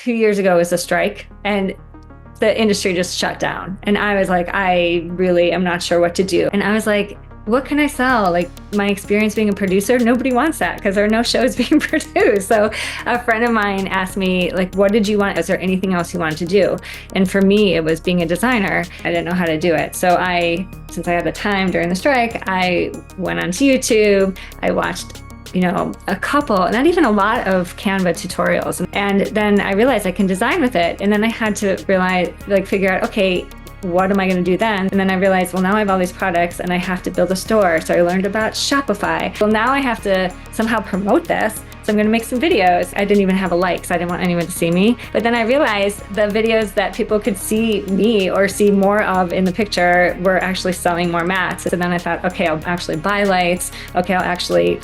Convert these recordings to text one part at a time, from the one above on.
2 years ago was a strike, and the industry just shut down. And I was like, I really am not sure what to do. And I was like, what can I sell? Like, my experience being a producer, nobody wants that because there are no shows being produced. So a friend of mine asked me, like, what did you want? Is there anything else you wanted to do? And for me, it was being a designer. I didn't know how to do it. So since I had the time during the strike, I went onto YouTube. I watched a couple, not even a lot of Canva tutorials. And then I realized I can design with it. And then I had to figure out, okay, what am I going to do then? And then I realized, well, now I have all these products and I have to build a store. So I learned about Shopify. Well, now I have to somehow promote this. So I'm going to make some videos. I didn't even have a like, so I didn't want anyone to see me. But then I realized the videos that people could see me or see more of in the picture were actually selling more mats. So then I thought, okay, I'll actually buy lights. Okay, I'll actually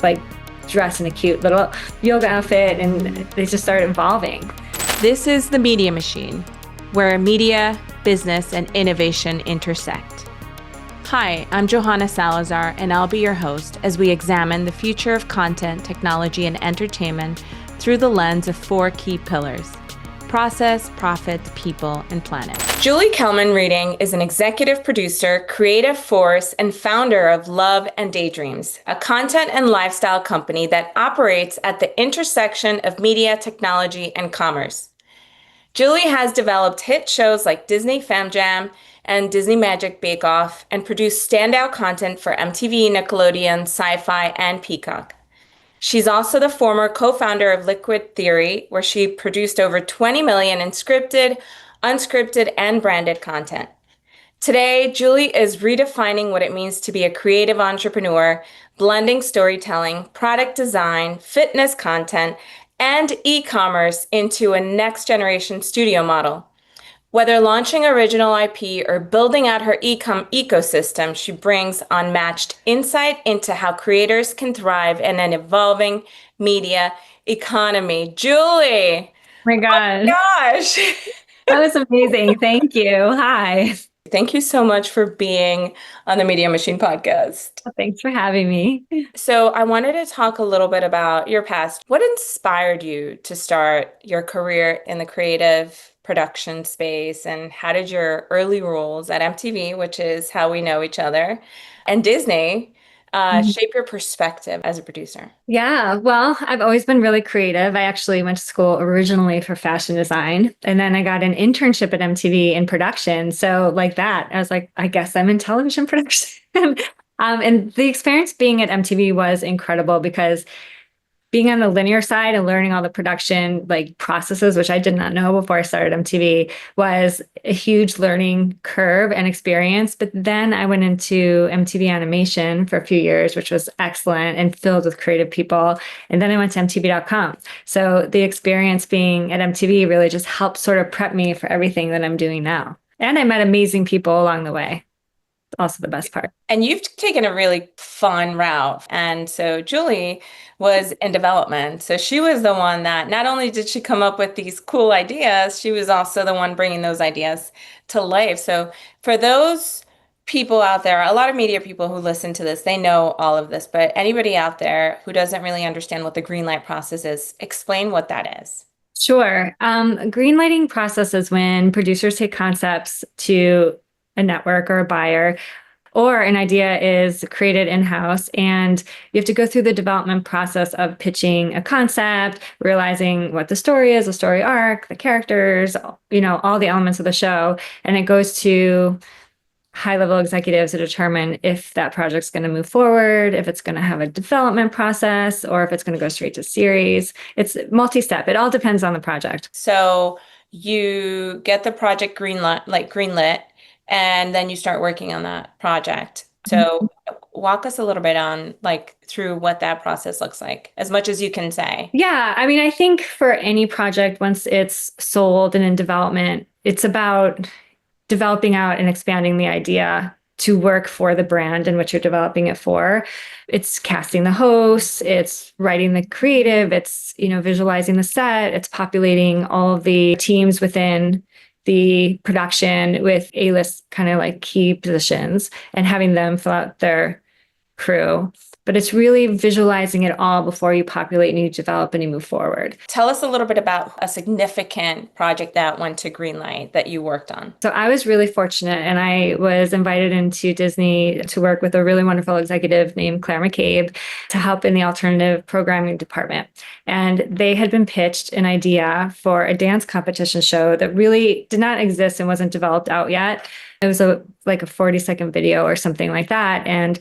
dress in a cute little yoga outfit, and they just started evolving. This is The Media Machine, where media, business, and innovation intersect. Hi, I'm Johanna Salazar, and I'll be your host as we examine the future of content, technology, and entertainment through the lens of 4 key pillars: process, profit, people, and planet. Julie Kelman Reading is an executive producer, creative force, and founder of Love Daydreams, a content and lifestyle company that operates at the intersection of media, technology, and commerce. Julie has developed hit shows like Disney Fam Jam and Disney Magic Bake Off, and produced standout content for MTV, Nickelodeon, Sci-Fi, and Peacock. She's also the former co-founder of Liquid Theory, where she produced over 20 million in scripted, unscripted, and branded content. Today, Julie is redefining what it means to be a creative entrepreneur, blending storytelling, product design, fitness content, and e-commerce into a next-generation studio model. Whether launching original IP or building out her e-com ecosystem, she brings unmatched insight into how creators can thrive in an evolving media economy. Julie! My God. Oh my gosh! That was amazing. Thank you. Hi. Thank you so much for being on the Media Machine podcast. Thanks for having me. So I wanted to talk a little bit about your past. What inspired you to start your career in the creative production space, and how did your early roles at MTV, which is how we know each other, and Disney shape your perspective as a producer? Yeah, well, I've always been really creative. I actually went to school originally for fashion design, and then I got an internship at MTV in production. So like that, I was like, I guess I'm in television production. And the experience being at MTV was incredible because being on the linear side and learning all the production processes, which I did not know before I started MTV, was a huge learning curve and experience. But then I went into MTV animation for a few years, which was excellent and filled with creative people. And then I went to MTV.com. So the experience being at MTV really just helped sort of prep me for everything that I'm doing now. And I met amazing people along the way. Also the best part. And you've taken a really fun route. And so Julie was in development. So she was the one that not only did she come up with these cool ideas, she was also the one bringing those ideas to life. So for those people out there, a lot of media people who listen to this, they know all of this, but anybody out there who doesn't really understand what the greenlight process is, explain what that is. Sure. Greenlighting process is when producers take concepts to a network or a buyer, or an idea is created in-house, and you have to go through the development process of pitching a concept, realizing what the story is, the story arc, the characters, all the elements of the show. And it goes to high-level executives to determine if that project's going to move forward, if it's going to have a development process, or if it's going to go straight to series. It's multi-step. It all depends on the project. So you get the project greenlit, and then you start working on that project. So walk us a little bit on through what that process looks like, as much as you can say. Yeah, I mean, I think for any project, once it's sold and in development, it's about developing out and expanding the idea to work for the brand in which you're developing it for. It's casting the hosts, it's writing the creative, it's, visualizing the set, it's populating all of the teams within the production with A-list kind of key positions and having them fill out their crew. But it's really visualizing it all before you populate and you develop and you move forward. Tell us a little bit about a significant project that went to Greenlight that you worked on. So I was really fortunate, and I was invited into Disney to work with a really wonderful executive named Claire McCabe to help in the alternative programming department. And they had been pitched an idea for a dance competition show that really did not exist and wasn't developed out yet. It was like a 40-second video or something like that. And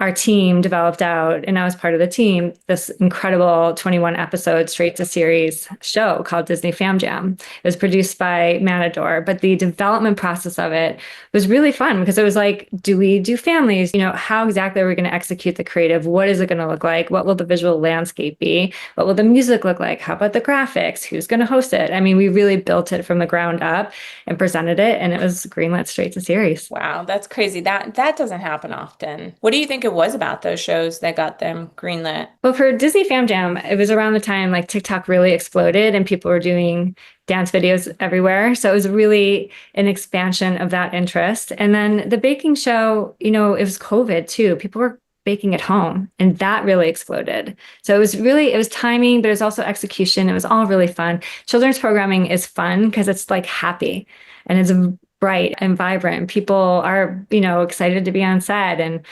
our team developed out, and I was part of the team, this incredible 21 episode straight to series show called Disney Fam Jam. It was produced by Matador, but the development process of it was really fun because it was like, do we do families? How exactly are we going to execute the creative? What is it going to look like? What will the visual landscape be? What will the music look like? How about the graphics? Who's going to host it? I mean, we really built it from the ground up and presented it, and it was greenlit straight to series. Wow, that's crazy. That doesn't happen often. What do you think it was about those shows that got them greenlit? Well, for Disney Fam Jam, it was around the time like TikTok really exploded and people were doing dance videos everywhere. So it was really an expansion of that interest. And then the baking show, it was COVID too. People were baking at home, and that really exploded. So it was timing, but it was also execution. It was all really fun. Children's programming is fun because it's like happy and it's bright and vibrant. People are, excited to be on set, and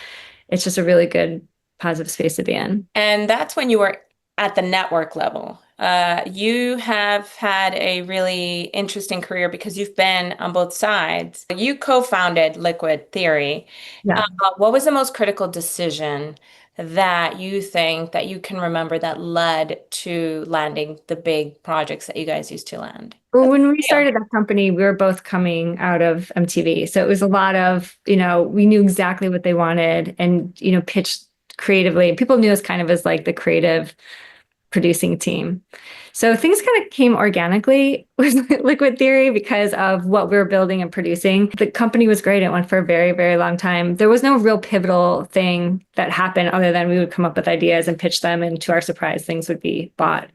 it's just a really good, positive space to be in. And that's when you were at the network level. You have had a really interesting career because you've been on both sides. You co-founded Liquid Theory. Yeah. What was the most critical decision that you think that you can remember that led to landing the big projects that you guys used to land? Well, when we started that company, we were both coming out of MTV. So it was a lot of, we knew exactly what they wanted and, pitched creatively. People knew us kind of as like the creative producing team. So things kind of came organically with Liquid Theory because of what we were building and producing. The company was great. It went for a very, very long time. There was no real pivotal thing that happened other than we would come up with ideas and pitch them. And to our surprise, things would be bought.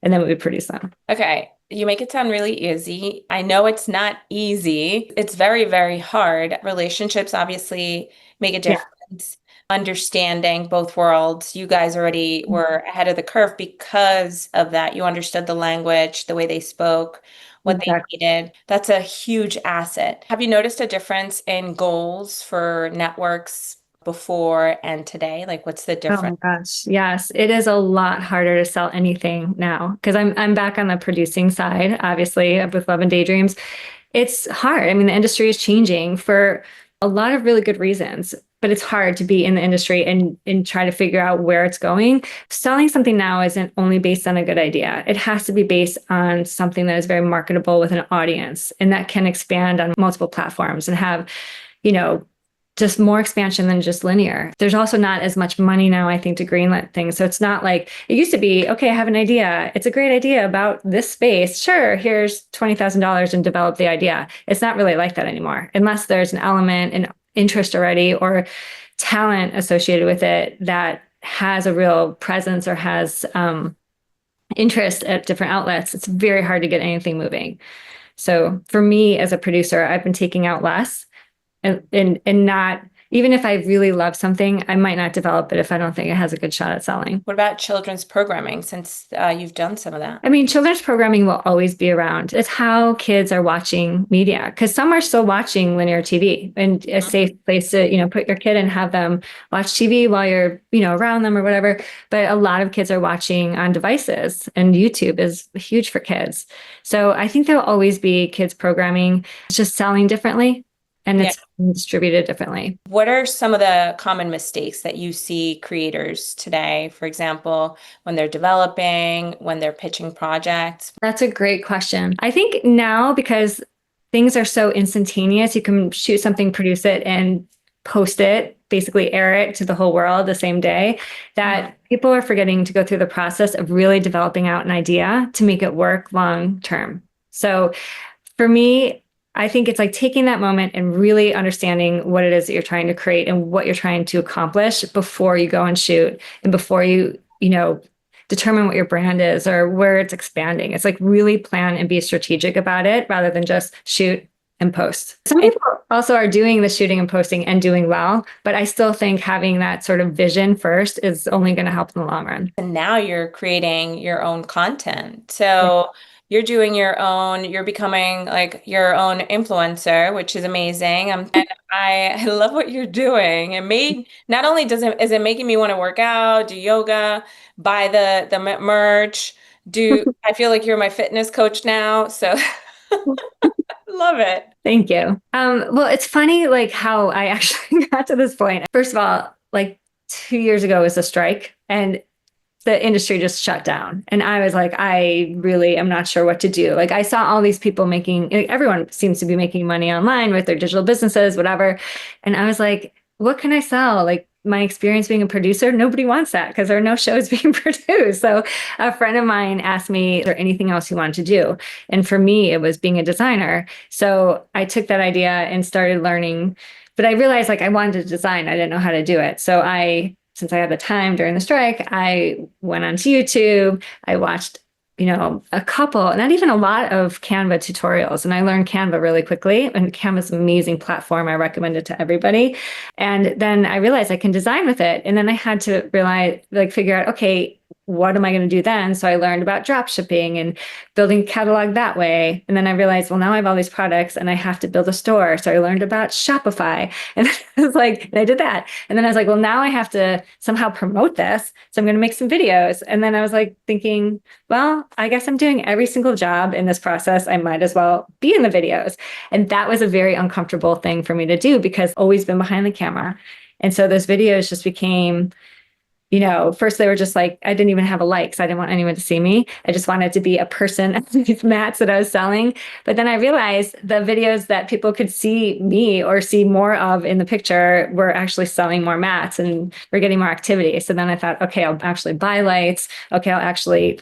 And then we would produce them. Okay. You make it sound really easy. I know it's not easy. It's very, very hard. Relationships obviously make a difference. Yeah. Understanding both worlds. You guys already were ahead of the curve because of that. You understood the language, the way they spoke, what they needed. That's a huge asset. Have you noticed a difference in goals for networks before and today? Like, what's the difference? Oh my gosh. Yes. It is a lot harder to sell anything now because I'm back on the producing side, obviously, with Love and Daydreams. It's hard. I mean, the industry is changing for a lot of really good reasons, but it's hard to be in the industry and try to figure out where it's going. Selling something now isn't only based on a good idea. It has to be based on something that is very marketable with an audience and that can expand on multiple platforms and have, just more expansion than just linear. There's also not as much money now, I think, to greenlit things. So it's not like it used to be, okay, I have an idea. It's a great idea about this space. Sure, here's $20,000 and develop the idea. It's not really like that anymore, unless there's an element and interest already or talent associated with it that has a real presence or has interest at different outlets. It's very hard to get anything moving. So for me as a producer, I've been taking out less and not, even if I really love something, I might not develop it if I don't think it has a good shot at selling. What about children's programming, since you've done some of that? I mean, children's programming will always be around. It's how kids are watching media, because some are still watching linear TV, and a safe place to, put your kid and have them watch TV while you're, around them or whatever. But a lot of kids are watching on devices, and YouTube is huge for kids. So I think there'll always be kids programming, just selling differently. And it's distributed differently. What are some of the common mistakes that you see creators today, for example, when they're developing, when they're pitching projects? That's a great question. I think now, because things are so instantaneous, you can shoot something, produce it, and post it, basically air it to the whole world the same day, that people are forgetting to go through the process of really developing out an idea to make it work long term. So for me, I think it's like taking that moment and really understanding what it is that you're trying to create and what you're trying to accomplish before you go and shoot and before you, determine what your brand is or where it's expanding. It's like really plan and be strategic about it rather than just shoot, and post. Some people also are doing the shooting and posting and doing well, but I still think having that sort of vision first is only going to help in the long run. And now you're creating your own content. So you're doing your own, you're becoming like your own influencer, which is amazing. And I love what you're doing. It made, not only is it making me want to work out, do yoga, buy the merch, I feel like you're my fitness coach now. So love it. Thank you. Well, it's funny, like how I actually got to this point. First of all, like 2 years ago was a strike and the industry just shut down. And I was like, I really am not sure what to do. Like I saw all these people making, like, everyone seems to be making money online with their digital businesses, whatever. And I was like, what can I sell? Like my experience being a producer, nobody wants that because there are no shows being produced. So a friend of mine asked me, is there anything else you wanted to do? And for me, it was being a designer. So I took that idea and started learning, but I realized like I wanted to design. I didn't know how to do it. So since I had the time during the strike, I went onto YouTube. I watched, a couple, not even a lot of Canva tutorials. And I learned Canva really quickly. And Canva's an amazing platform. I recommend it to everybody. And then I realized I can design with it. And then I had to figure out, okay, what am I going to do then? So I learned about drop shipping and building a catalog that way. And then I realized, well, now I have all these products and I have to build a store. So I learned about Shopify and I was like, and I did that. And then I was like, well, now I have to somehow promote this. So I'm going to make some videos. And then I was like thinking, well, I guess I'm doing every single job in this process. I might as well be in the videos. And that was a very uncomfortable thing for me to do because I've always been behind the camera. And so those videos just became, first they were just like, I didn't even have a like, so I didn't want anyone to see me. I just wanted to be a person at these mats that I was selling. But then I realized the videos that people could see me or see more of in the picture were actually selling more mats and we're getting more activity. So then I thought, okay, I'll actually buy lights. Okay, I'll actually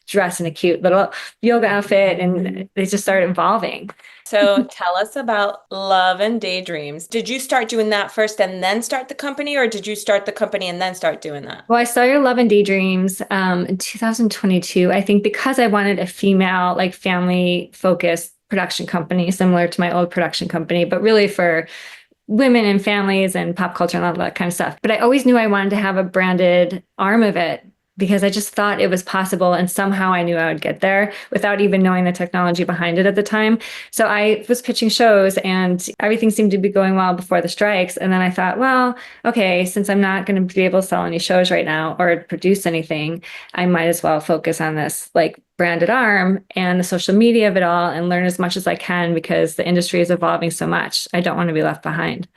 dress in a cute little yoga outfit. And they just started evolving. So tell us about Love and Daydreams. Did you start doing that first and then start the company, or did you start the company and then start doing that? Well, I started Love and Daydreams in 2022, I think, because I wanted a female, family-focused production company, similar to my old production company, but really for women and families and pop culture and all that kind of stuff. But I always knew I wanted to have a branded arm of it, because I just thought it was possible. And somehow I knew I would get there without even knowing the technology behind it at the time. So I was pitching shows and everything seemed to be going well before the strikes. And then I thought, well, okay, since I'm not going to be able to sell any shows right now or produce anything, I might as well focus on this branded arm and the social media of it all and learn as much as I can because the industry is evolving so much. I don't want to be left behind.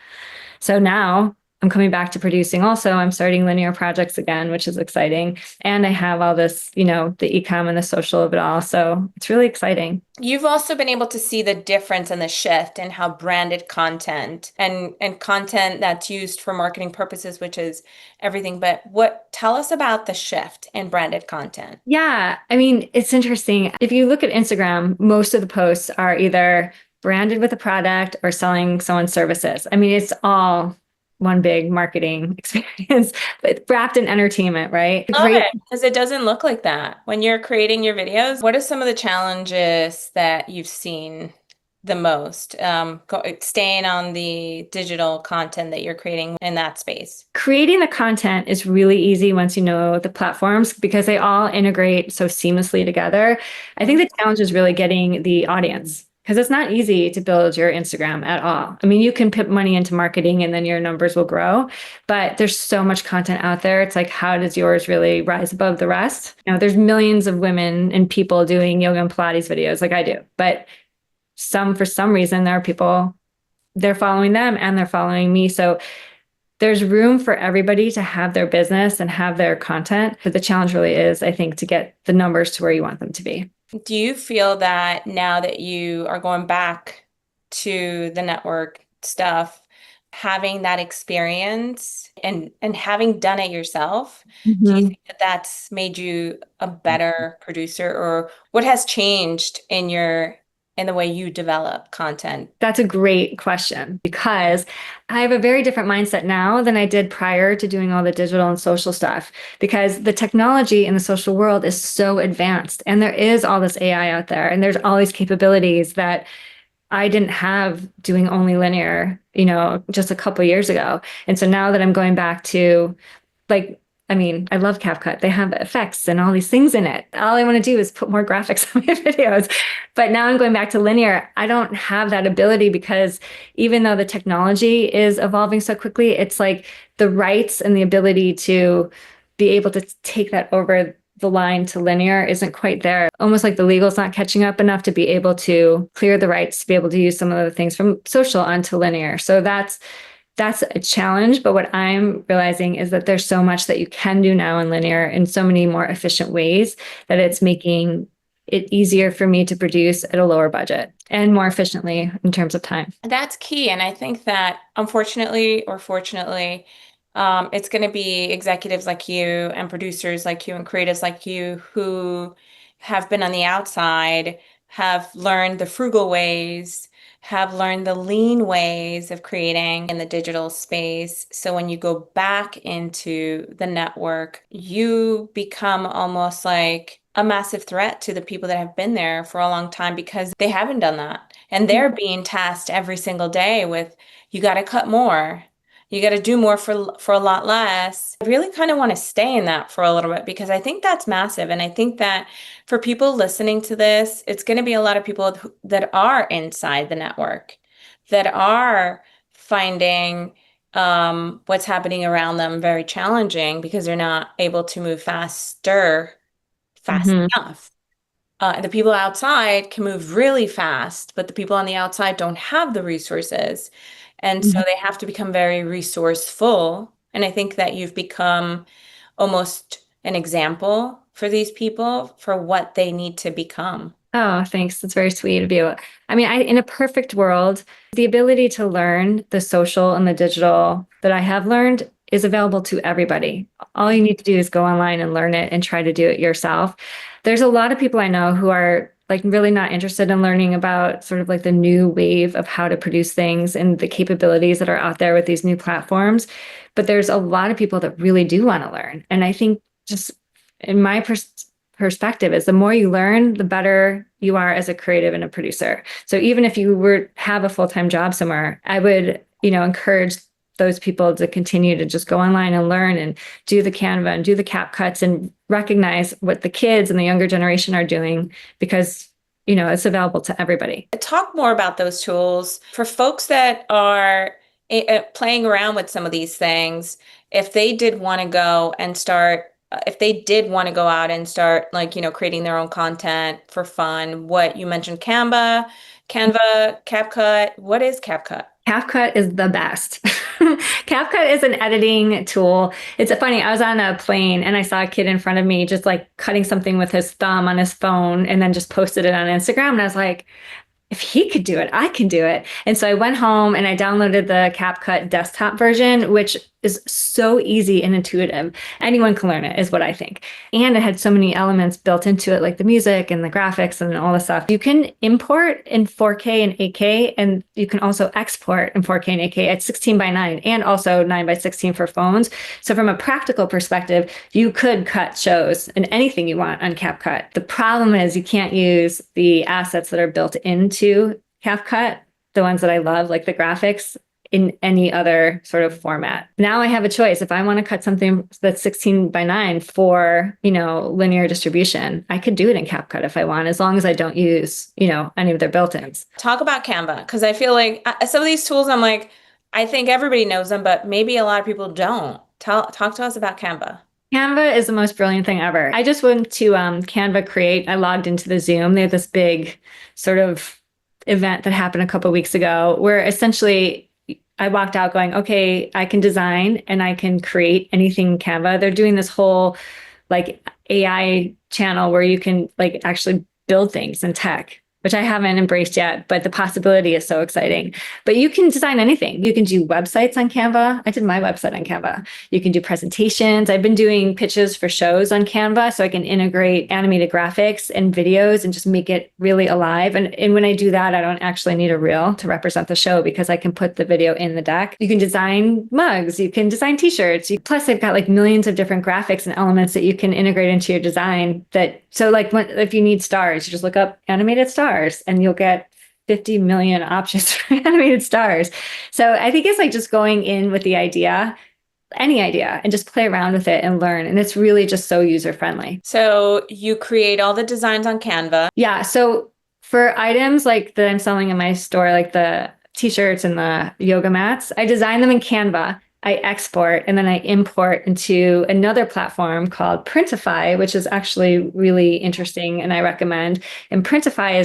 So now I'm coming back to producing also. I'm starting linear projects again, which is exciting. And I have all this, the e-com and the social of it all. So it's really exciting. You've also been able to see the difference and the shift in how branded content and content that's used for marketing purposes, which is everything. But tell us about the shift in branded content. Yeah. I mean, it's interesting. If you look at Instagram, most of the posts are either branded with a product or selling someone's services. I mean, it's all one big marketing experience, but wrapped in entertainment, right? Love it, because it doesn't look like that. When you're creating your videos, what are some of the challenges that you've seen the most, staying on the digital content that you're creating in that space? Creating the content is really easy once you know the platforms because they all integrate so seamlessly together. I think the challenge is really getting the audience, because it's not easy to build your Instagram at all. I mean, you can put money into marketing and then your numbers will grow, but there's so much content out there. It's like, how does yours really rise above the rest? There's millions of women and people doing yoga and Pilates videos like I do, but for some reason, there are people, they're following them and they're following me. So there's room for everybody to have their business and have their content. But the challenge really is, I think, to get the numbers to where you want them to be. Do you feel that now that you are going back to the network stuff, having that experience and having done it yourself, do you think that that's made you a better producer, or what has changed in the way you develop content? That's a great question, because I have a very different mindset now than I did prior to doing all the digital and social stuff, because the technology in the social world is so advanced and there is all this AI out there and there's all these capabilities that I didn't have doing only linear, just a couple years ago. And so now that I'm going back to like, I mean, I love CapCut. They have effects and all these things in it. All I want to do is put more graphics on my videos. But now I'm going back to linear. I don't have that ability because even though the technology is evolving so quickly, it's like the rights and the ability to be able to take that over the line to linear isn't quite there. Almost like the legal's not catching up enough to be able to clear the rights to be able to use some of the things from social onto linear. So that's a challenge. But what I'm realizing is that there's so much that you can do now in linear in so many more efficient ways that it's making it easier for me to produce at a lower budget and more efficiently in terms of time. That's key. And I think that unfortunately or fortunately, it's going to be executives like you and producers like you and creatives like you who have been on the outside, have learned the frugal ways, have learned the lean ways of creating in the digital space. So when you go back into the network, you become almost like a massive threat to the people that have been there for a long time because they haven't done that. And they're being tasked every single day with, you got to cut more. You got to do more for a lot less. I really kind of want to stay in that for a little bit because I think that's massive. And I think that for people listening to this, it's going to be a lot of people that are inside the network, that are finding what's happening around them very challenging because they're not able to move fast enough. The people outside can move really fast, but the people on the outside don't have the resources. And so they have to become very resourceful. And I think that you've become almost an example for these people for what they need to become. Oh, thanks. That's very sweet of you. I mean, in a perfect world, the ability to learn the social and the digital that I have learned is available to everybody. All you need to do is go online and learn it and try to do it yourself. There's a lot of people I know who are like really not interested in learning about sort of like the new wave of how to produce things and the capabilities that are out there with these new platforms. But there's a lot of people that really do want to learn. And I think just in my perspective is the more you learn, the better you are as a creative and a producer. So even if you have a full-time job somewhere, I would, encourage those people to continue to just go online and learn and do the Canva and do the CapCuts and recognize what the kids and the younger generation are doing because, it's available to everybody. Talk more about those tools for folks that are playing around with some of these things. If they did want to go and start if they did want to go out and start creating their own content for fun, what you mentioned, Canva, CapCut. What is CapCut? CapCut is the best. CapCut is an editing tool. It's funny. I was on a plane and I saw a kid in front of me just like cutting something with his thumb on his phone and then just posted it on Instagram. And I was like, if he could do it, I can do it. And so I went home and I downloaded the CapCut desktop version, which is so easy and intuitive. Anyone can learn it, is what I think. And it had so many elements built into it, like the music and the graphics and all the stuff. You can import in 4K and 8K, and you can also export in 4K and 8K at 16:9 and also 9:16 for phones. So from a practical perspective, you could cut shows and anything you want on CapCut. The problem is you can't use the assets that are built into CapCut, the ones that I love, like the graphics, in any other sort of format. Now I have a choice. If I want to cut something that's 16:9 for, linear distribution, I could do it in CapCut if I want, as long as I don't use, any of their built-ins. Talk about Canva, because I feel like some of these tools, I'm like, I think everybody knows them, but maybe a lot of people don't. Talk to us about Canva. Canva is the most brilliant thing ever. I just went to Canva Create. I logged into the Zoom. They had this big sort of event that happened a couple of weeks ago where essentially I walked out going, okay, I can design and I can create anything in Canva. They're doing this whole like AI channel where you can like actually build things in tech, which I haven't embraced yet, but the possibility is so exciting. But you can design anything. You can do websites on Canva. I did my website on Canva. You can do presentations. I've been doing pitches for shows on Canva so I can integrate animated graphics and videos and just make it really alive. And when I do that, I don't actually need a reel to represent the show because I can put the video in the deck. You can design mugs. You can design t-shirts. Plus, I've got like millions of different graphics and elements that you can integrate into your design so like if you need stars, you just look up animated stars and you'll get 50 million options for animated stars. So I think it's like just going in with the idea, any idea, and just play around with it and learn. And it's really just so user friendly. So you create all the designs on Canva. Yeah. So for items like that I'm selling in my store, like the t-shirts and the yoga mats, I design them in Canva. I export and then I import into another platform called Printify, which is actually really interesting and I recommend. And Printify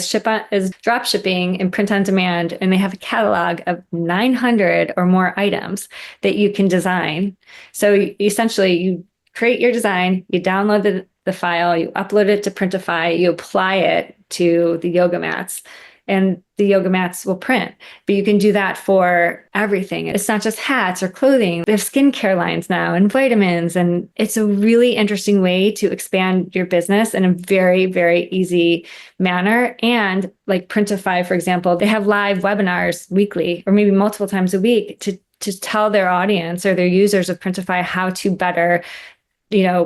is drop shipping and print on demand, and they have a catalog of 900 or more items that you can design. So essentially, you create your design, you download the file, you upload it to Printify, you apply it to the yoga mats, and the yoga mats will print. But you can do that for everything. It's not just hats or clothing. They have skincare lines now and vitamins. And it's a really interesting way to expand your business in a very, very easy manner. And like Printify, for example, they have live webinars weekly or maybe multiple times a week to tell their audience or their users of Printify how to better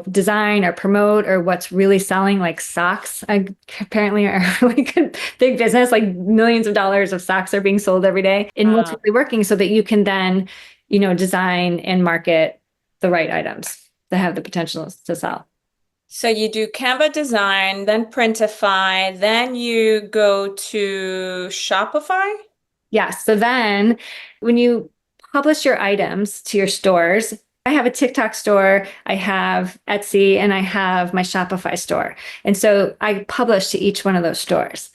design or promote or what's really selling, like socks. Apparently are like a big business, like millions of dollars of socks are being sold every day. And what's really working so that you can then, design and market the right items that have the potential to sell. So you do Canva design, then Printify, then you go to Shopify? Yes. So then when you publish your items to your stores, I have a TikTok store, I have Etsy, and I have my Shopify store. And so I publish to each one of those stores.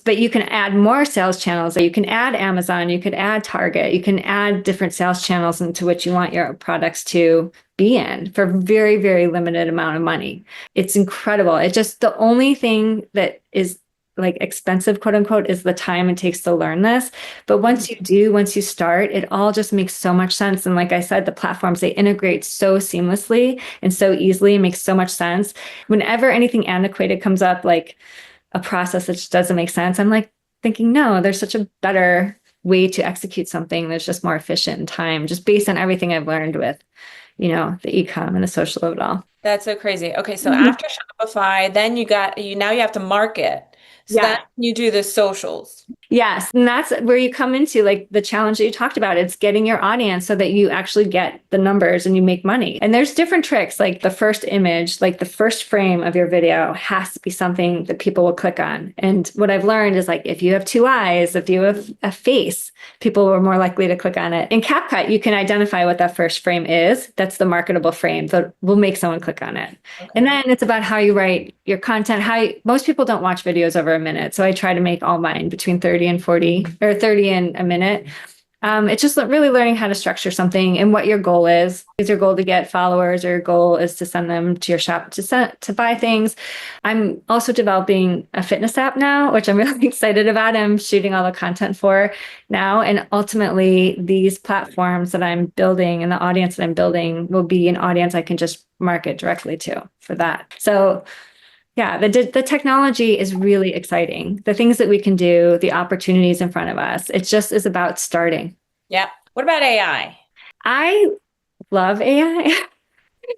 But you can add more sales channels. You can add Amazon, you could add Target, you can add different sales channels into which you want your products to be in for very, very limited amount of money. It's incredible. It's just the only thing that is like expensive, quote unquote, is the time it takes to learn this. But once you start, it all just makes so much sense. And like I said, the platforms, they integrate so seamlessly and so easily. It makes so much sense. Whenever anything antiquated comes up, like a process that just doesn't make sense, I'm like thinking, no, there's such a better way to execute something that's just more efficient in time, just based on everything I've learned with, the e-com and the social of it all. That's so crazy. Okay, so after Shopify, then now you have to market. So then you do the socials. Yes. And that's where you come into like the challenge that you talked about. It's getting your audience so that you actually get the numbers and you make money. And there's different tricks, like the first image, like the first frame of your video has to be something that people will click on. And what I've learned is like, if you have two eyes, if you have a face, people are more likely to click on it. In CapCut, you can identify what that first frame is. That's the marketable frame that will make someone click on it. Okay. And then it's about how you write your content. Most people don't watch videos over a minute. So I try to make all mine between 30 and 40 or 30 and a minute. It's just really learning how to structure something and what your goal is. Is your goal to get followers, or your goal is to send them to your shop to buy things? I'm also developing a fitness app now, which I'm really excited about. I'm shooting all the content for now. And ultimately, these platforms that I'm building and the audience that I'm building will be an audience I can just market directly to for that. So yeah, the technology is really exciting. The things that we can do, the opportunities in front of us, it just is about starting. Yeah. What about AI? I love AI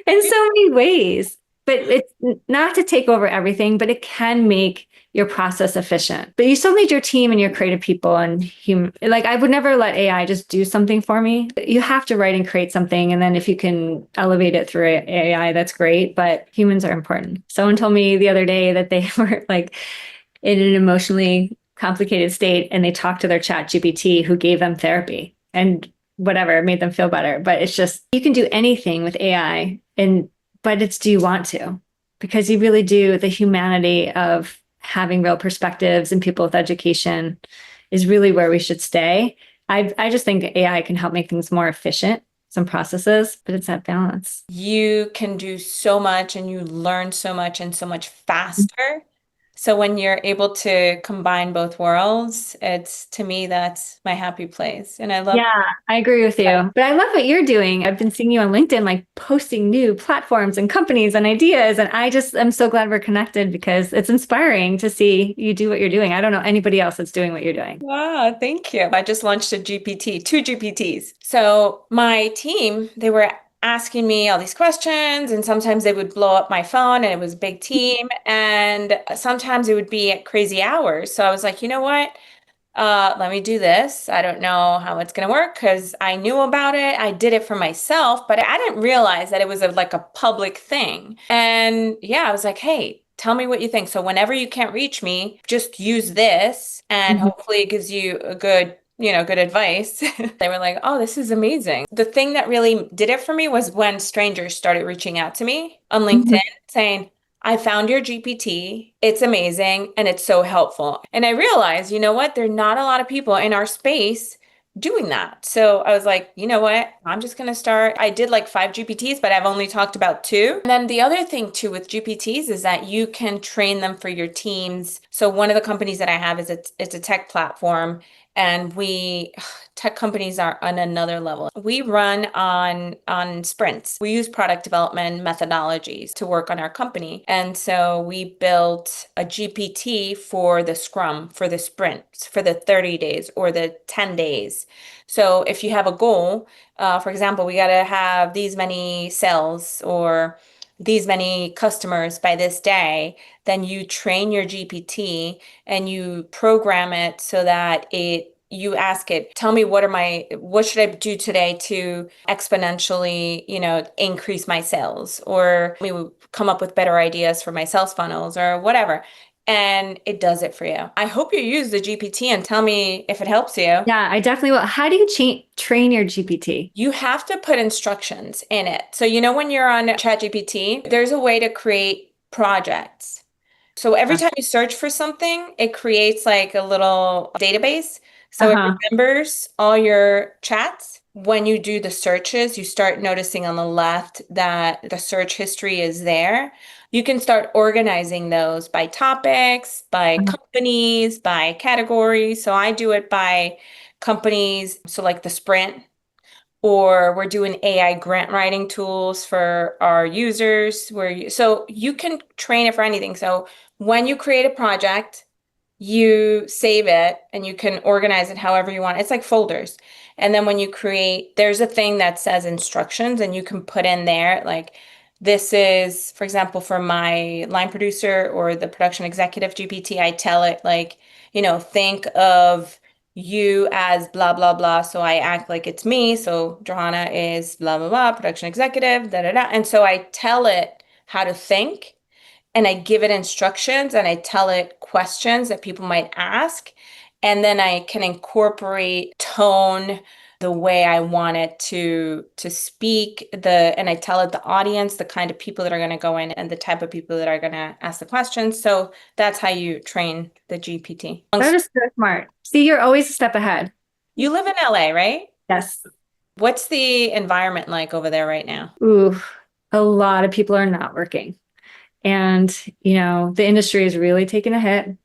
in so many ways, but it's not to take over everything, but it can make your process efficient. But you still need your team and your creative people and human. Like I would never let AI just do something for me. You have to write and create something. And then if you can elevate it through AI, that's great. But humans are important. Someone told me the other day that they were like in an emotionally complicated state and they talked to their chat GPT who gave them therapy and whatever made them feel better. But it's just, you can do anything with AI but it's, do you want to? Because you really do. The humanity of having real perspectives and people with education is really where we should stay. I just think AI can help make things more efficient, some processes, but it's that balance. You can do so much and you learn so much and so much faster. So when you're able to combine both worlds, to me, that's my happy place. And I love. Yeah, I agree with you. But I love what you're doing. I've been seeing you on LinkedIn, like posting new platforms and companies and ideas. And I'm so glad we're connected because it's inspiring to see you do what you're doing. I don't know anybody else that's doing what you're doing. Wow, thank you. I just launched two GPTs. So my team, they were asking me all these questions, and sometimes they would blow up my phone and it was a big team, and sometimes it would be at crazy hours. So I was like, you know what? let me do this. I don't know how it's going to work because I knew about it. I did it for myself, but I didn't realize that it was like a public thing. And yeah, I was like, hey, tell me what you think. So whenever you can't reach me, just use this and Mhm. hopefully it gives you a good, good advice. They were like, oh, this is amazing. The thing that really did it for me was when strangers started reaching out to me on LinkedIn Mhm. saying, I found your GPT. It's amazing and it's so helpful. And I realized, you know what? There are not a lot of people in our space doing that. So I was like, you know what? I'm just going to start. I did like 5 GPTs, but I've only talked about two. And then the other thing too with GPTs is that you can train them for your teams. So one of the companies that I have is it's a tech platform and we tech companies are on another level. We run on sprints. We use product development methodologies to work on our company. And so we built a GPT for the scrum, for the sprints, for the 30 days or the 10 days. So if you have a goal, for example, we got to have these many sales or these many customers by this day, then you train your GPT and you program it so that you ask it, tell me what should I do today to exponentially, increase my sales or maybe come up with better ideas for my sales funnels or whatever. And it does it for you. I hope you use the GPT and tell me if it helps you. Yeah, I definitely will. How do you train your GPT? You have to put instructions in it. So, when you're on ChatGPT, there's a way to create projects. So every time you search for something, it creates like a little database. So it Uh-huh. remembers all your chats. When you do the searches, you start noticing on the left that the search history is there. You can start organizing those by topics, by companies, by categories. So I do it by companies. So like the Sprint or we're doing AI grant writing tools for our users so you can train it for anything. So when you create a project, you save it and you can organize it however you want. It's like folders. And then when you create, there's a thing that says instructions and you can put in there like this is, for example, for my line producer or the production executive GPT, I tell it like, think of you as blah blah blah. So I act like it's me. So Johanna is blah blah blah, production executive, da da da. And so I tell it how to think and I give it instructions and I tell it questions that people might ask. And then I can incorporate tone the way I want it to speak and I tell it the audience, the kind of people that are going to go in and the type of people that are going to ask the questions. So that's how you train the GPT. That is so smart. See, you're always a step ahead. You live in LA, right? Yes. What's the environment like over there right now? Ooh, a lot of people are not working. And, the industry is really taking a hit.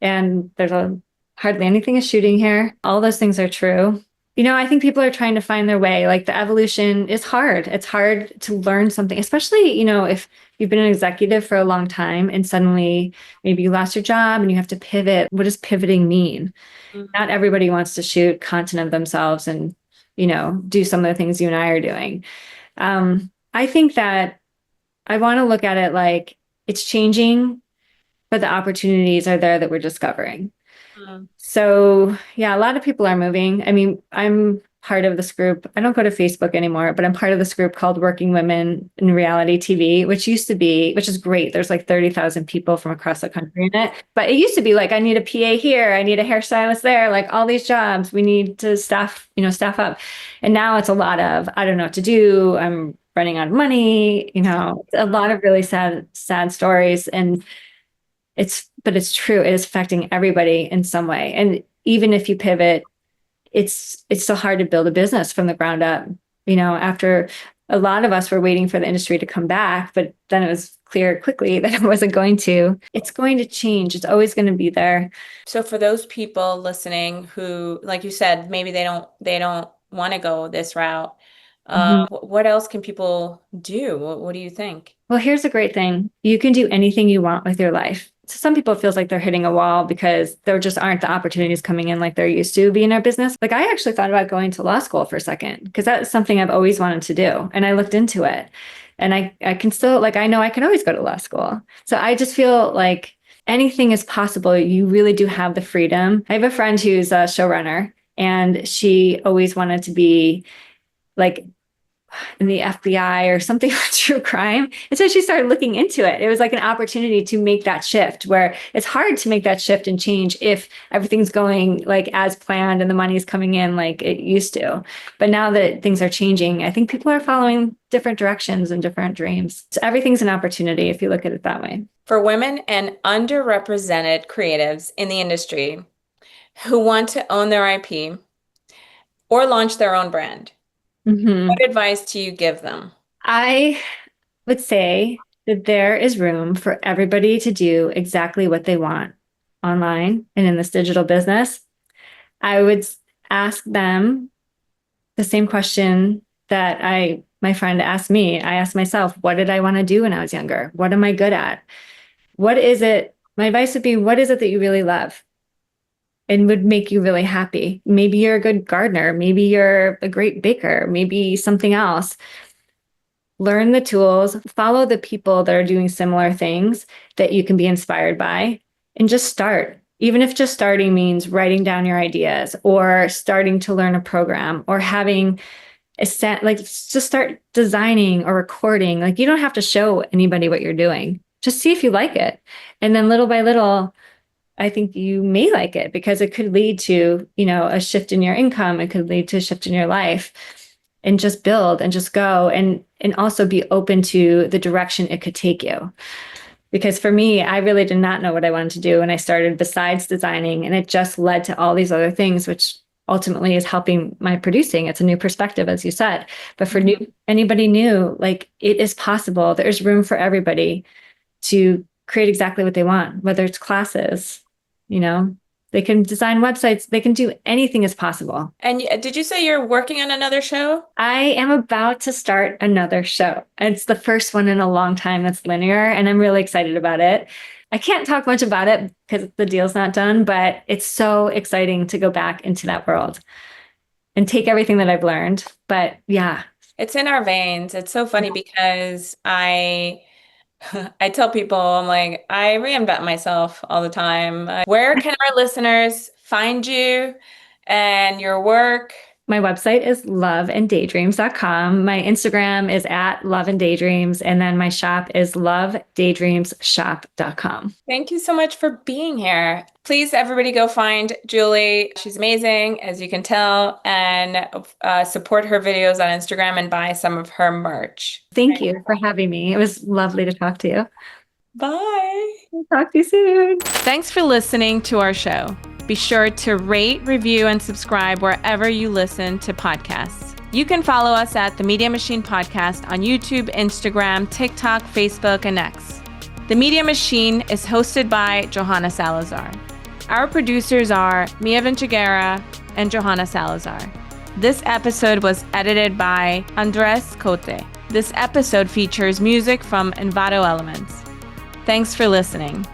And there's hardly anything is shooting here. All those things are true. I think people are trying to find their way. Like the evolution is hard. It's hard to learn something, especially, if you've been an executive for a long time and suddenly maybe you lost your job and you have to pivot. What does pivoting mean? Not everybody wants to shoot content of themselves and, do some of the things you and I are doing. I think that I want to look at it like it's changing, but the opportunities are there that we're discovering. Mhm. So, yeah, a lot of people are moving. I mean, I'm part of this group. I don't go to Facebook anymore, but I'm part of this group called Working Women in Reality TV, which is great. There's like 30,000 people from across the country in it. But it used to be like, I need a PA here, I need a hairstylist there, like all these jobs, we need to staff up. And now it's a lot of, I don't know what to do. I'm running out of money, a lot of really sad stories. And but it's true. It is affecting everybody in some way. And even if you pivot, it's so hard to build a business from the ground up. After a lot of us were waiting for the industry to come back, but then it was clear quickly that it wasn't going to. It's going to change. It's always going to be there. So for those people listening who, like you said, maybe they don't want to go this route, Mhm. what else can people do? What do you think? Well, here's a great thing. You can do anything you want with your life. So some people feels like they're hitting a wall because there just aren't the opportunities coming in like there used to be in our business. Like I actually thought about going to law school for a second because that's something I've always wanted to do. And I looked into it and I can still like, I know I can always go to law school. So I just feel like anything is possible. You really do have the freedom. I have a friend who's a showrunner, and she always wanted to be like in the FBI or something with true crime. And so she started looking into it. It was like an opportunity to make that shift, where it's hard to make that shift and change if everything's going like as planned and the money's coming in like it used to. But now that things are changing, I think people are following different directions and different dreams. So everything's an opportunity if you look at it that way. For women and underrepresented creatives in the industry who want to own their IP or launch their own brand, what advice do you give them? I would say that there is room for everybody to do exactly what they want online and in this digital business. I would ask them the same question that my friend asked me. I asked myself, what did I want to do when I was younger? What am I good at? What is it? My advice would be, what is it that you really love and would make you really happy? Maybe you're a good gardener. Maybe you're a great baker. Maybe something else. Learn the tools, follow the people that are doing similar things that you can be inspired by, and just start. Even if just starting means writing down your ideas or starting to learn a program or having a set, like just start designing or recording. Like you don't have to show anybody what you're doing. Just see if you like it. And then little by little, I think you may like it because it could lead to, a shift in your income. It could lead to a shift in your life, and just build and just go and also be open to the direction it could take you. Because for me, I really did not know what I wanted to do when I started besides designing, and it just led to all these other things, which ultimately is helping my producing. It's a new perspective, as you said. But for anybody new, like it is possible. There's room for everybody to create exactly what they want, whether it's classes, they can design websites, they can do anything is possible. And did you say you're working on another show? I am about to start another show. It's the first one in a long time that's linear, and I'm really excited about it. I can't talk much about it because the deal's not done, but it's so exciting to go back into that world and take everything that I've learned. But yeah. It's in our veins. It's so funny because I tell people, I'm like, I reinvent myself all the time. Where can our listeners find you and your work? My website is loveanddaydreams.com. My Instagram is at loveanddaydreams. And then my shop is lovedaydreamsshop.com. Thank you so much for being here. Please, everybody go find Julie. She's amazing, as you can tell, and support her videos on Instagram and buy some of her merch. Thank you for having me. It was lovely to talk to you. Bye. I'll talk to you soon. Thanks for listening to our show. Be sure to rate, review, and subscribe wherever you listen to podcasts. You can follow us at The Media Machine Podcast on YouTube, Instagram, TikTok, Facebook, and X. The Media Machine is hosted by Johanna Salazar. Our producers are Mia Vinciguerra and Johanna Salazar. This episode was edited by Andres Cote. This episode features music from Envato Elements. Thanks for listening.